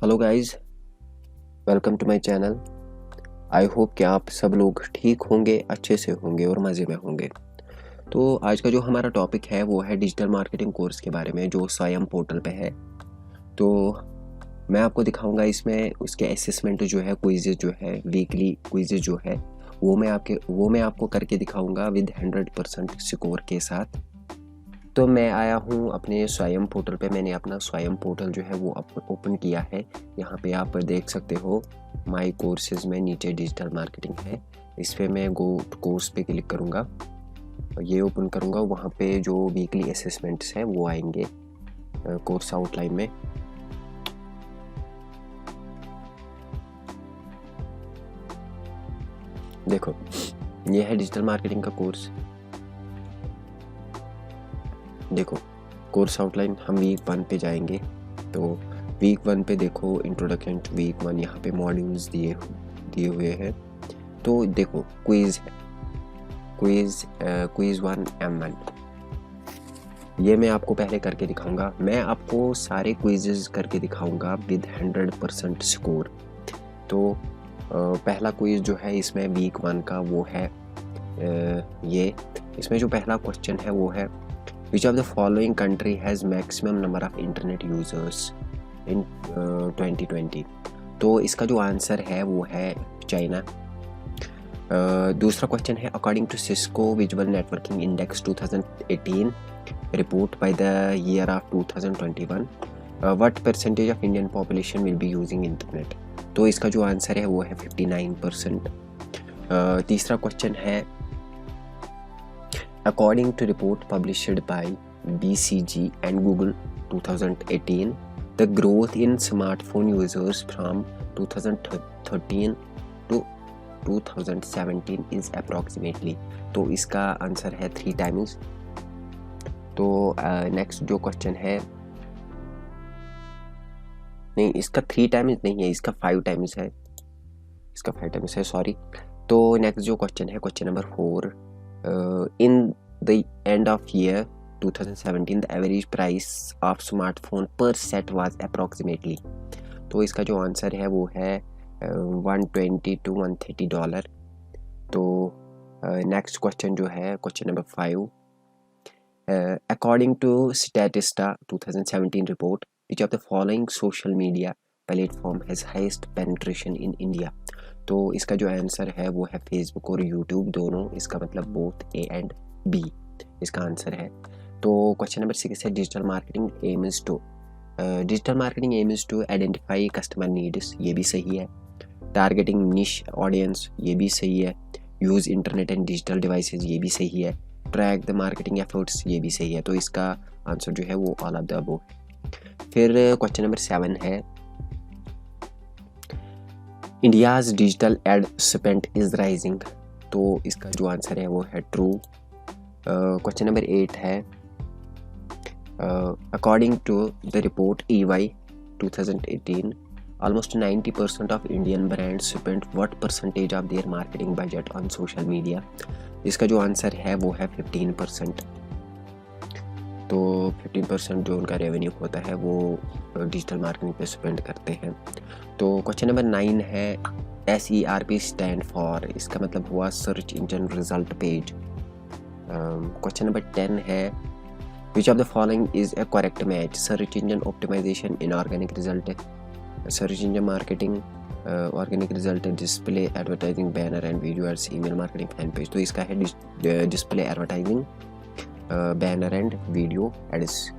Hello guys, welcome to my channel. I hope कि आप सब लोग ठीक होंगे, अच्छे से होंगे और मज़े में होंगे। तो आज का जो हमारा टॉपिक है वो है डिजिटल मार्केटिंग कोर्स के बारे में, जो स्वयं पोर्टल पे है। तो मैं आपको दिखाऊंगा इसमें उसके असेसमेंट जो है, क्विज़ जो है, वीकली क्विज़ जो है वो मैं आपको करके दिखाऊंगा विद 100% स्कोर के साथ। तो मैं आया हूँ अपने स्वयं पोर्टल पे। मैंने अपना स्वयं पोर्टल जो है वो ओपन किया है। यहाँ पे आप देख सकते हो माय कोर्सेज में नीचे डिजिटल मार्केटिंग है। इस पर मैं गो कोर्स पे क्लिक करूँगा, ये ओपन करूँगा। वहाँ पे जो वीकली असेसमेंट्स हैं वो आएंगे कोर्स आउटलाइन में। देखो, ये है डिजिटल मार्केटिंग का कोर्स। देखो कोर्स आउटलाइन, हम वीक 1 पे जाएंगे। तो वीक 1 पे देखो इंट्रोडक्शन टू वीक 1, यहाँ पे मॉड्यूल्स दिए हुए हैं। तो देखो क्विज़ है, क्विज़ 1 M1, ये मैं आपको पहले करके दिखाऊंगा। मैं आपको सारे क्विज़ेस करके दिखाऊंगा विद 100% स्कोर। तो पहला क्विज़ जो है इसमें वीक 1 का वो है ये। इसमें जो पहला क्वेश्चन है वो है Which of the following country has maximum number of internet users in 2020? तो इसका जो आंसर है वो है चाइना। दूसरा क्वेश्चन है according to Cisco visual networking index 2018 report by the year of 2021 what percentage of Indian population will be using internet? तो इसका जो आंसर है वो है 59%। तीसरा क्वेश्चन है According to report published by BCG and Google 2018, the growth in smartphone users from 2013 to 2017 is approximately। तो इसका आंसर है 3 times। तो नेक्स्ट जो क्वेश्चन है, नहीं इसका 3 times नहीं है, इसका 5 times है, इसका 5 times है, सॉरी। तो नेक्स्ट जो क्वेश्चन है, question number 4, in the end of year 2017 the average price of smartphone per set was approximately। तो इसका जो आंसर है वो है $120 to $130। तो नेक्स्ट क्वेश्चन जो है question number 5, according to Statista 2017 report which of the following social media platform has highest penetration in India? तो इसका जो आंसर है वो है फेसबुक और यूट्यूब दोनों, इसका मतलब बोथ A and B इसका आंसर है। तो क्वेश्चन नंबर 6 है digital marketing aims to identify customer needs, ये भी सही है। टारगेटिंग निश ऑडियंस, ये भी सही है। Use internet and digital devices, ये भी सही है। ट्रैक द मार्केटिंग एफर्ट्स, ये भी सही है। तो इसका आंसर जो है वो ऑल ऑफ द अबव है। फिर क्वेश्चन नंबर 7 है India's digital ad spend is rising, तो इसका जो आंसर है वो है ट्रू। क्वेश्चन नंबर 8 है according to the report EY 2018 almost 90% of Indian brands spent what percentage of their marketing budget on social media? इसका जो आंसर है वो है 15%। तो 15% जो उनका रेवेन्यू होता है वो डिजिटल मार्केटिंग पे स्पेंड करते हैं। तो क्वेश्चन नंबर 9 है SERP स्टैंड फॉर, इसका मतलब हुआ search engine result page. Question number 10 है which of the following is a correct match? Search engine optimisation, inorganic result, search engine marketing, organic result, display advertising, banner and video ads, email marketing, fan page. तो इसका है display advertising, banner and video ads.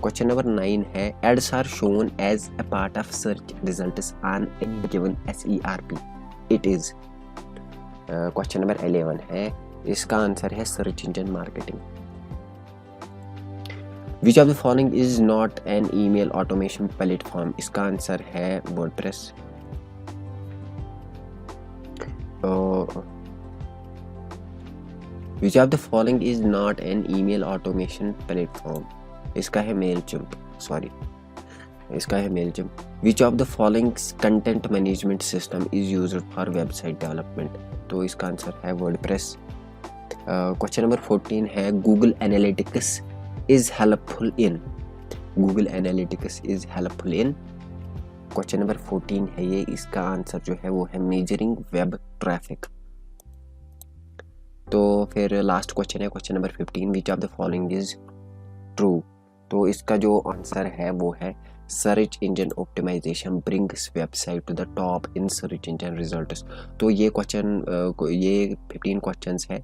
Question number 9 है ads are shown as a part of search results on any given SERP, it is. Question number 11 है, इसका answer है search engine marketing. Which of the following is not an email automation platform? इसका answer है WordPress. Which of the following is not an email automation platform? इसका है Mailchimp, sorry, इसका है Mailchimp. Which of the following content management system is used for website development? तो इसका answer है WordPress. Question number 14 है Google analytics is helpful in, Google analytics is helpful in question number 14 है ये, इसका answer जो है वो है मेजरिंग वेब ट्रैफिक। तो फिर लास्ट क्वेश्चन है question number 15, which of the following is true. तो इसका जो आंसर है वो है search engine optimisation brings website to the top in search engine results. तो ये क्वेश्चन ये 15 क्वेश्चंस है,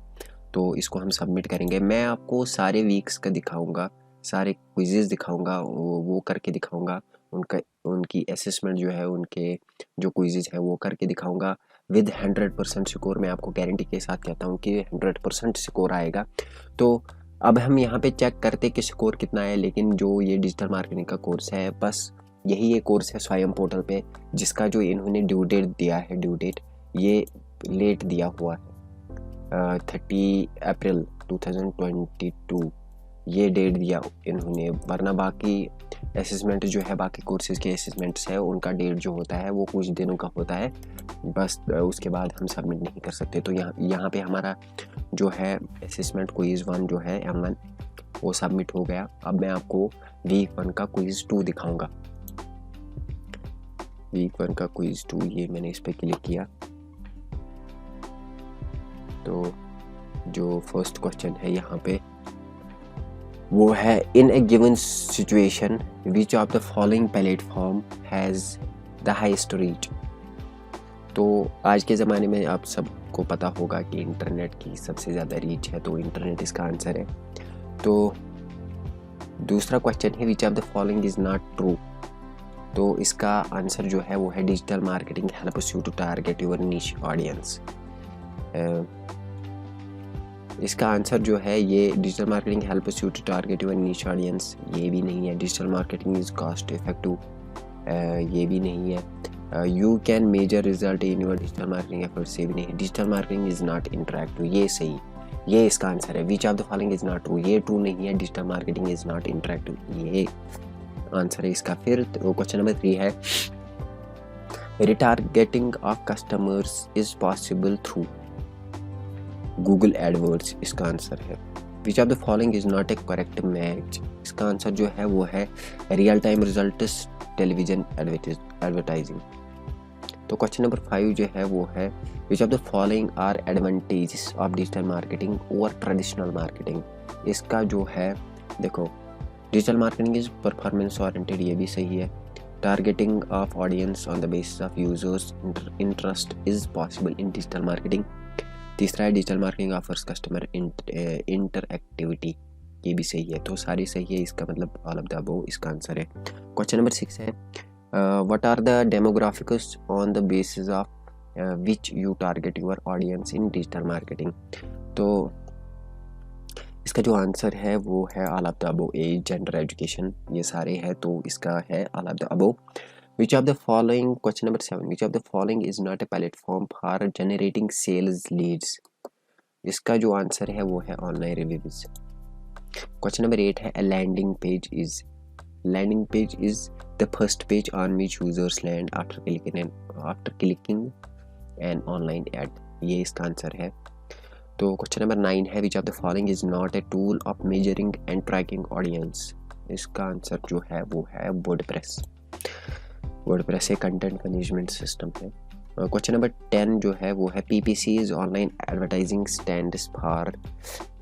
तो इसको हम सबमिट करेंगे। मैं आपको सारे वीक्स का दिखाऊंगा, सारे क्विजेस दिखाऊंगा, वो करके दिखाऊंगा, उनकी असेसमेंट जो है, उनके जो क्विजेस है वो करके दिखाऊंगा विद 100% स्कोर। मैं आपको गारंटी के साथ कहता हूँ कि 100% स्कोर आएगा। तो अब हम यहाँ पे चेक करते कि स्कोर कितना है, लेकिन जो ये डिजिटल मार्केटिंग का कोर्स है, बस यही ये कोर्स है स्वयं पोर्टल पे, जिसका जो इन्होंने ड्यू डेट दिया है, ड्यू डेट ये लेट दिया हुआ है 30 अप्रैल 2022 ये डेट दिया इन्होंने, वरना बाकी असेसमेंट जो है, बाकी कोर्सेज के असेसमेंट्स है, उनका डेट जो होता है वो कुछ दिनों का होता है, बस उसके बाद हम सबमिट नहीं कर सकते। तो यहाँ पे हमारा जो है असेसमेंट क्विज़ 1 जो है M1 वो सबमिट हो गया। अब मैं आपको वीक 1 का क्विज़ 2 दिखाऊंगा। वीक 1 का क्विज़ 2, ये मैंने इस पर क्लिक किया। तो जो फर्स्ट क्वेश्चन है यहाँ पे वो है, in a given situation which of the following platform has the highest reach. तो आज के ज़माने में आप सबको पता होगा कि इंटरनेट की सबसे ज़्यादा रीच है, तो इंटरनेट इसका आंसर है। तो दूसरा क्वेश्चन है, which of the following is not true. तो इसका आंसर जो है वो है, digital marketing helps you to target your niche audience. इसका आंसर जो है ये, digital marketing helps you to target your niche audience, ये भी नहीं है। Digital marketing is cost effective, ये भी नहीं है। You can measure result in your digital marketing efforts, ये भी नहीं है। Digital marketing is not interactive, ये सही, ये इसका आंसर है। Which of the following is not true, ये ट्रू नहीं है। Digital marketing is not interactive, ये आंसर है इसका। फिर क्वेश्चन नंबर 3 है, retargeting of customers is possible through Google AdWords, इसका आंसर है। Which of the following is not a correct match, इसका आंसर जो है वो है real time results television advertising. तो क्वेश्चन नंबर 5 जो है वो है, which of the following are advantages of digital marketing और ट्रेडिशनल मार्केटिंग। इसका जो है देखो, digital marketing is performance oriented, ये भी सही है। Targeting of audience on the basis of users interest is possible in digital marketing. तीसरा है, digital marketing offers customer interactivity, ये भी सही है। तो सारी सही है, इसका मतलब ऑल ऑफ द अबव इसका आंसर है। क्वेश्चन नंबर 6 है, what are the demographics on the basis of which you target your audience in digital marketing. तो इसका जो आंसर है वो है all of the above, age, gender, education, ये सारे हैं, तो इसका है all of the above. Which of the following, question number 7, which of the following is not a platform for generating sales leads। इसका जो आंसर है वो है ऑनलाइन रिव्यूज। क्वेश्चन नंबर 8 है, a landing page is the first page on which users land after clicking an online ad, ये इसका answer है। तो क्वेश्चन नंबर 9 है, which of the following is not a tool of measuring and tracking audience। इसका answer जो है वो है वर्डप्रेस एक कंटेंट मैनेजमेंट सिस्टम है। क्वेश्चन नंबर 10 जो है वो है, PPC is online advertising stands for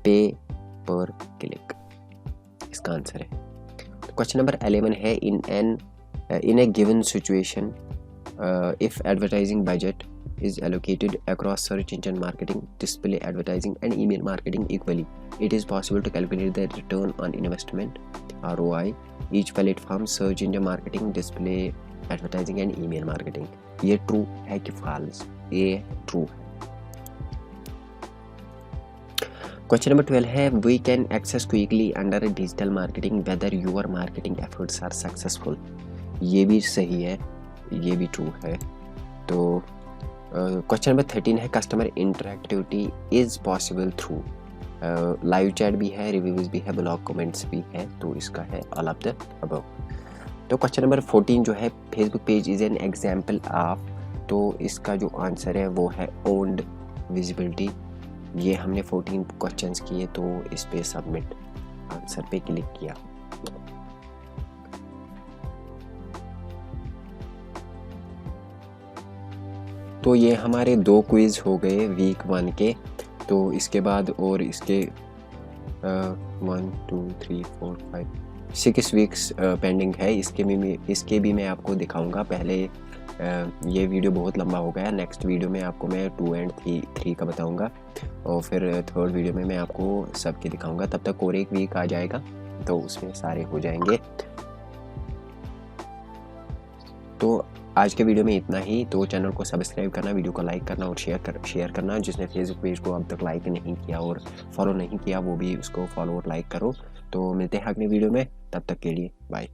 पे पर क्लिक, इसका आंसर है। क्वेश्चन नंबर 11 है, in a given situation if advertising budget is allocated across search engine marketing, display advertising and email marketing equally, it is possible to calculate the return on investment ROI each platform, search engine marketing, display advertising and email marketing। ये true है कि false? ये true है। Question number 12 है, we can access quickly under digital marketing whether your marketing efforts are successful। ये भी सही है, ये भी ट्रू है। तो क्वेश्चन नंबर 13 है, customer interactivity is possible through live chat भी है, रिव्यूज भी है, ब्लॉग कमेंट्स भी है, तो इसका है ऑल ऑफ द अबव। तो क्वेश्चन नंबर 14 जो है, Facebook page is an example of, तो इसका जो आंसर है वो है ओन्ड विजिबिलिटी। ये हमने 14 क्वेश्चंस किए, तो इस पे सबमिट आंसर पे क्लिक किया। तो ये हमारे 2 क्विज़ हो गए वीक 1 के। तो इसके बाद और इसके 1 2 3 4 5 6 वीक्स पेंडिंग है। इसके भी मैं आपको दिखाऊंगा। पहले ये वीडियो बहुत लंबा हो गया। नेक्स्ट वीडियो में आपको मैं 2 एंड 3 का बताऊंगा और फिर थर्ड वीडियो में मैं आपको सबके दिखाऊंगा। तब तक और एक वीक आ जाएगा तो उसमें सारे हो जाएंगे। तो आज के वीडियो में इतना ही। तो चैनल को सब्सक्राइब करना, वीडियो को लाइक करना और शेयर करना। जिसने फेसबुक पेज को अब तक लाइक नहीं किया और फॉलो नहीं किया वो भी उसको फॉलो और लाइक करो। तो मिलते हैं अगले वीडियो में, तब तक के लिए बाय।